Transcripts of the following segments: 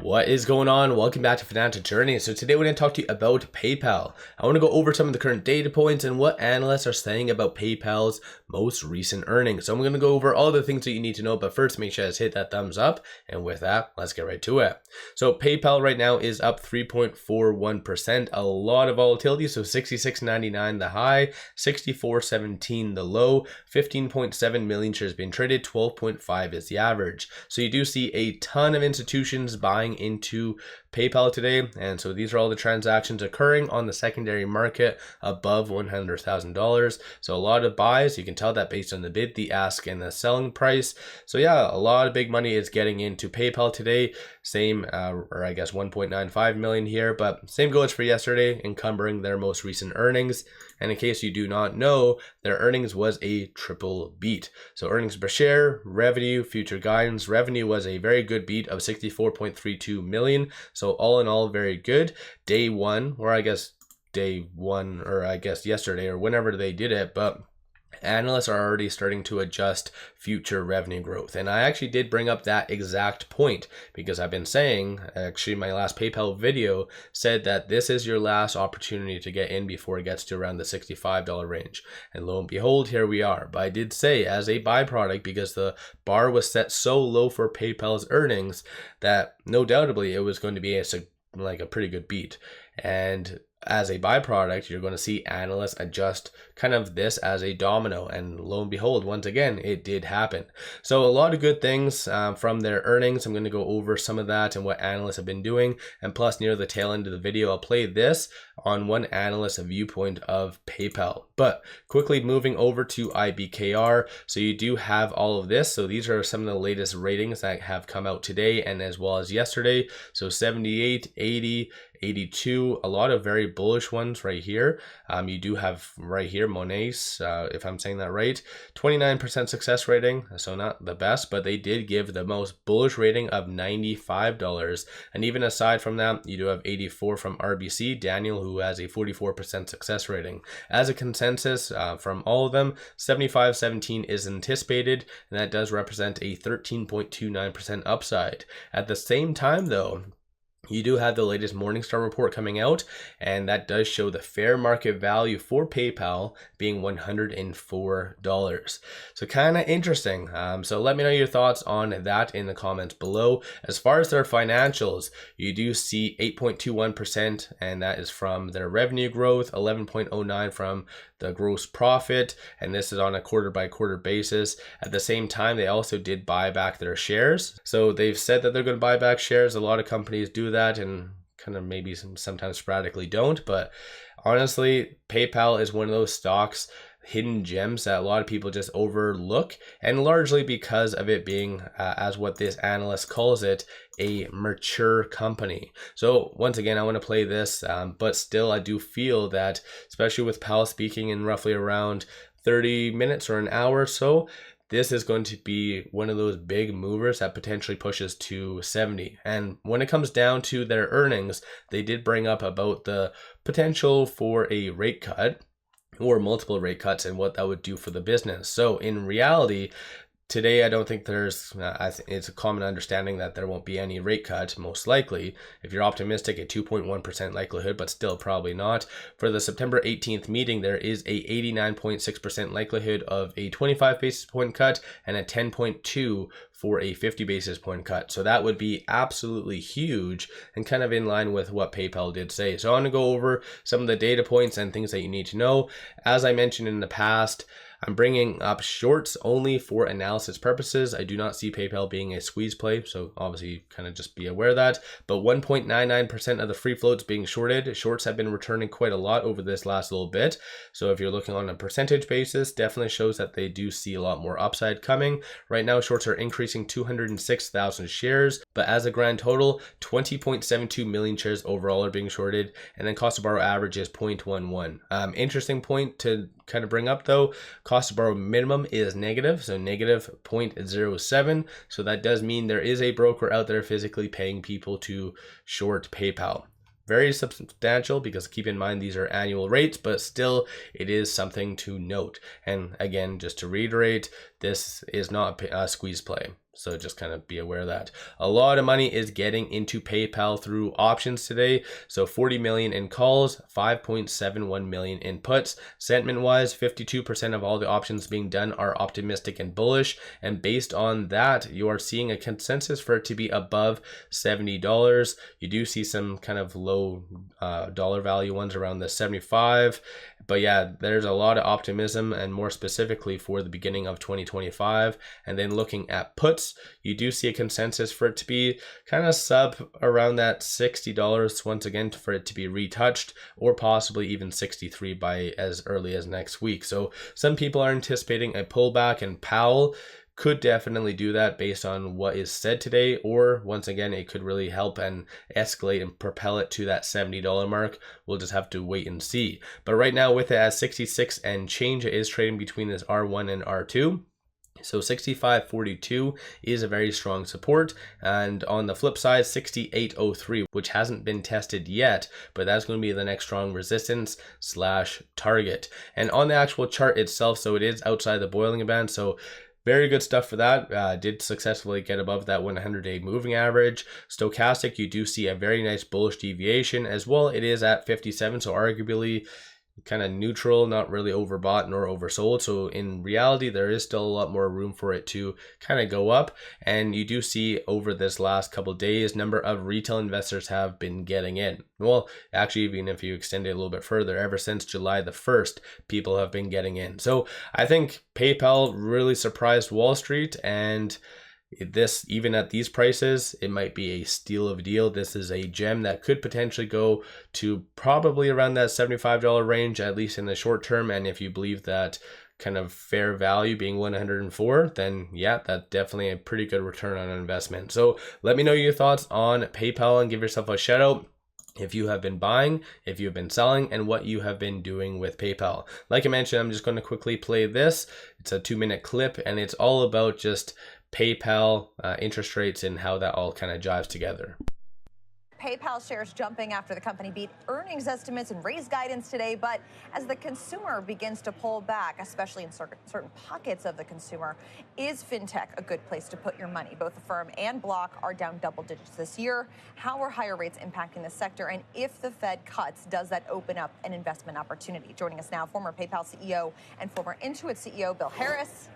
What is going on? Welcome back to Financial Journey. So today we're going to talk to you about PayPal. I want to go over some of the current data points and what analysts are saying about PayPal's most recent earnings. So I'm going to go over all the things that you need to know, but first make sure to hit that thumbs up. And with that, let's get right to it. So PayPal right now is up 3.41%, a lot of volatility. So 66.99 the high, 64.17 the low, 15.7 million shares being traded, 12.5 is the average. So you do see a ton of institutions buying into PayPal today, and so these are all the transactions occurring on the secondary market above $100,000. So a lot of buys. You can tell that based on the bid, the ask, and the selling price. So yeah, a lot of big money is getting into PayPal today. Same, or I guess 1.95 million here, but same goes for yesterday, encumbering their most recent earnings. And in case you do not know, their earnings was a triple beat. So earnings per share, revenue, future guidance. Revenue was a very good beat of 64.32 million. So all in all, very good. Day one, or I guess yesterday or whenever they did it, but analysts are already starting to adjust future revenue growth. And I actually did bring up that exact point because I've been saying, actually my last PayPal video said that this is your last opportunity to get in before it gets to around the $65 range. And lo and behold, here we are. But I did say as a byproduct, because the bar was set so low for PayPal's earnings, that no doubtably it was going to be a pretty good beat. And as a byproduct, you're going to see analysts adjust kind of this as a domino, and lo and behold, once again, it did happen. So a lot of good things from their earnings. I'm going to go over some of that and what analysts have been doing, and plus near the tail end of the video, I'll play this on one analyst's viewpoint of PayPal. But quickly moving over to IBKR, so you do have all of this. So these are some of the latest ratings that have come out today and as well as yesterday. So 78, 80, 82, a lot of very bullish ones right here. You do have right here Monese, if I'm saying that right, 29% success rating, so not the best, but they did give the most bullish rating of $95. And even aside from that, you do have 84 from RBC, Daniel, who has a 44% success rating. As a consensus from all of them, 75.17 is anticipated, and that does represent a 13.29% upside. At the same time though, you do have the latest Morningstar report coming out, and that does show the fair market value for PayPal being $104. So kind of interesting. So let me know your thoughts on that in the comments below. As far as their financials, you do see 8.21%, and that is from their revenue growth, 11.09 from the gross profit, and this is on a quarter by quarter basis. At the same time, they also did buy back their shares. So they've said that they're going to buy back shares. A lot of companies do that and kind of maybe sometimes sporadically don't, but honestly, PayPal is one of those stocks, hidden gems, that a lot of people just overlook, and largely because of it being, as what this analyst calls it, a mature company. So once again, I want to play this, but still I do feel that, especially with Powell speaking in roughly around 30 minutes or an hour or so, this is going to be one of those big movers that potentially pushes to 70. And when it comes down to their earnings, they did bring up about the potential for a rate cut or multiple rate cuts and what that would do for the business. So in reality, today, I don't think there's, it's a common understanding that there won't be any rate cut, most likely. If you're optimistic, a 2.1% likelihood, but still probably not. For the September 18th meeting, there is a 89.6% likelihood of a 25 basis point cut and a 10.2 for a 50 basis point cut. So that would be absolutely huge and kind of in line with what PayPal did say. So I want to go over some of the data points and things that you need to know. As I mentioned in the past, I'm bringing up shorts only for analysis purposes. I do not see PayPal being a squeeze play, so obviously kind of just be aware of that. But 1.99% of the free floats being shorted. Shorts have been returning quite a lot over this last little bit. So if you're looking on a percentage basis, definitely shows that they do see a lot more upside coming. Right now, shorts are increasing 206,000 shares, but as a grand total, 20.72 million shares overall are being shorted, and then cost to borrow average is 0.11. Interesting point to kind of bring up though, cost to borrow minimum is negative, so negative 0.07. So that does mean there is a broker out there physically paying people to short PayPal. Very substantial, because keep in mind these are annual rates, but still it is something to note. And again, just to reiterate, this is not a squeeze play. So just kind of be aware of that. A lot of money is getting into PayPal through options today. So 40 million in calls, 5.71 million in puts. Sentiment wise, 52% of all the options being done are optimistic and bullish. And based on that, you are seeing a consensus for it to be above $70. You do see some kind of low dollar value ones around the 75. But yeah, there's a lot of optimism, and more specifically for the beginning of 2025. And then looking at puts, you do see a consensus for it to be kind of sub around that $60 once again, for it to be retouched, or possibly even 63 by as early as next week. So some people are anticipating a pullback, and Powell could definitely do that based on what is said today, or once again, it could really help and escalate and propel it to that $70 mark. We'll just have to wait and see. But right now, with it at 66 and change, it is trading between this R1 and R2. So 65.42 is a very strong support, and on the flip side, 68.03, which hasn't been tested yet, but that's going to be the next strong resistance / target. And on the actual chart itself, so it is outside the boiling band, so very good stuff for that. Did successfully get above that 100-day moving average. Stochastic, you do see a very nice bullish deviation as well. It is at 57, so arguably kind of neutral, not really overbought nor oversold. So in reality, there is still a lot more room for it to kind of go up. And you do see over this last couple of days, number of retail investors have been getting in. Well, actually, even if you extend it a little bit further, ever since July the 1st, people have been getting in. So I think PayPal really surprised Wall Street, and this, even at these prices, it might be a steal of a deal. This is a gem that could potentially go to probably around that $75 range, at least in the short term. And if you believe that kind of fair value being 104, then yeah, that's definitely a pretty good return on investment. So let me know your thoughts on PayPal and give yourself a shout out if you have been buying, if you've been selling, and what you have been doing with PayPal. Like I mentioned, I'm just going to quickly play this. It's a 2-minute clip, and it's all about just PayPal interest rates and how that all kind of jives together. PayPal shares jumping after the company beat earnings estimates and raised guidance today. But as the consumer begins to pull back, especially in certain pockets of the consumer, is fintech a good place to put your money? Both the firm and Block are down double digits this year. How are higher rates impacting the sector? And if the Fed cuts, does that open up an investment opportunity? Joining us now, former PayPal CEO and former Intuit CEO, Bill Harris.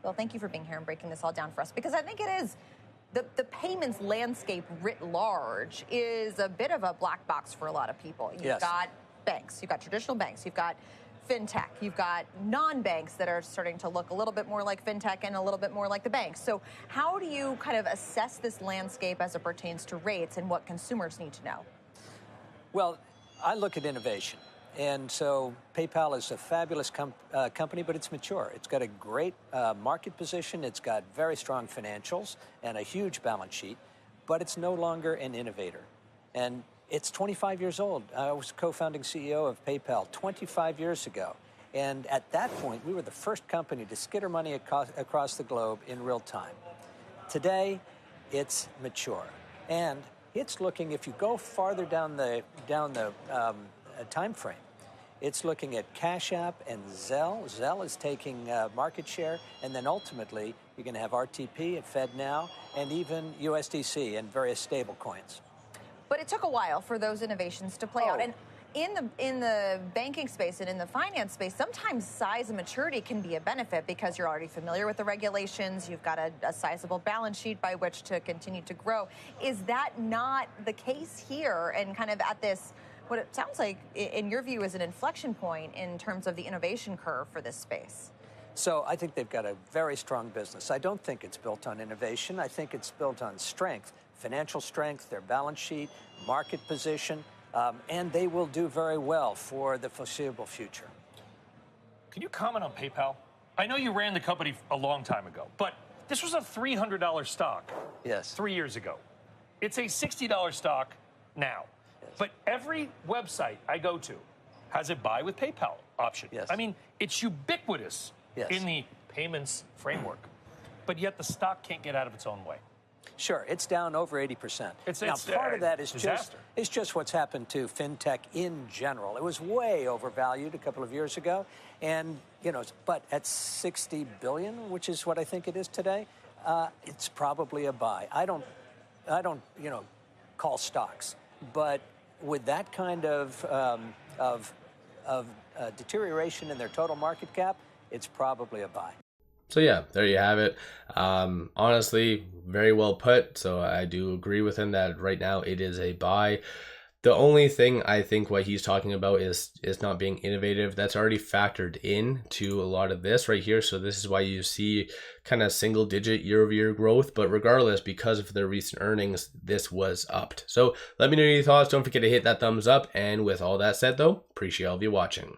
Bill, thank you for being here and breaking this all down for us, because I think it is the payments landscape writ large is a bit of a black box for a lot of people. You've got banks, you've got traditional banks, you've got fintech, you've got non-banks that are starting to look a little bit more like fintech and a little bit more like the banks. So how do you kind of assess this landscape as it pertains to rates and what consumers need to know? Well, I look at innovation. And so PayPal is a fabulous company, but it's mature. It's got a great market position. It's got very strong financials and a huge balance sheet, but it's no longer an innovator. And it's 25 years old. I was co-founding CEO of PayPal 25 years ago. And at that point, we were the first company to skitter money across the globe in real time. Today, it's mature. And it's looking, if you go farther down the time frame, it's looking at Cash App and Zelle. Zelle is taking market share, and then ultimately you're going to have RTP at FedNow and even USDC and various stable coins. But it took a while for those innovations to play out. And in the banking space and in the finance space, sometimes size and maturity can be a benefit because you're already familiar with the regulations. You've got a sizable balance sheet by which to continue to grow. Is that not the case here, and kind of at this, what it sounds like, in your view, is an inflection point in terms of the innovation curve for this space? So I think they've got a very strong business. I don't think it's built on innovation. I think it's built on strength, financial strength, their balance sheet, market position, and they will do very well for the foreseeable future. Can you comment on PayPal? I know you ran the company a long time ago, but this was a $300 stock 3 years ago. It's a $60 stock now. But every website I go to has a buy with PayPal option. I mean, it's ubiquitous in the payments framework, but yet the stock can't get out of its own way. Sure, it's down over 80%. Now, part of that is just what's happened to fintech in general. It was way overvalued a couple of years ago, and but at $60 billion, which is what I think it is today, It's probably a buy. I don't, call stocks, but with that kind of deterioration in their total market cap, it's probably a buy. So yeah, there you have it. Honestly, very well put. So I do agree with him that right now it is a buy. The only thing I think what he's talking about is not being innovative. That's already factored in to a lot of this right here. So this is why you see kind of single digit year-over-year growth. But regardless, because of their recent earnings, this was upped. So let me know your thoughts. Don't forget to hit that thumbs up. And with all that said though, appreciate all of you watching.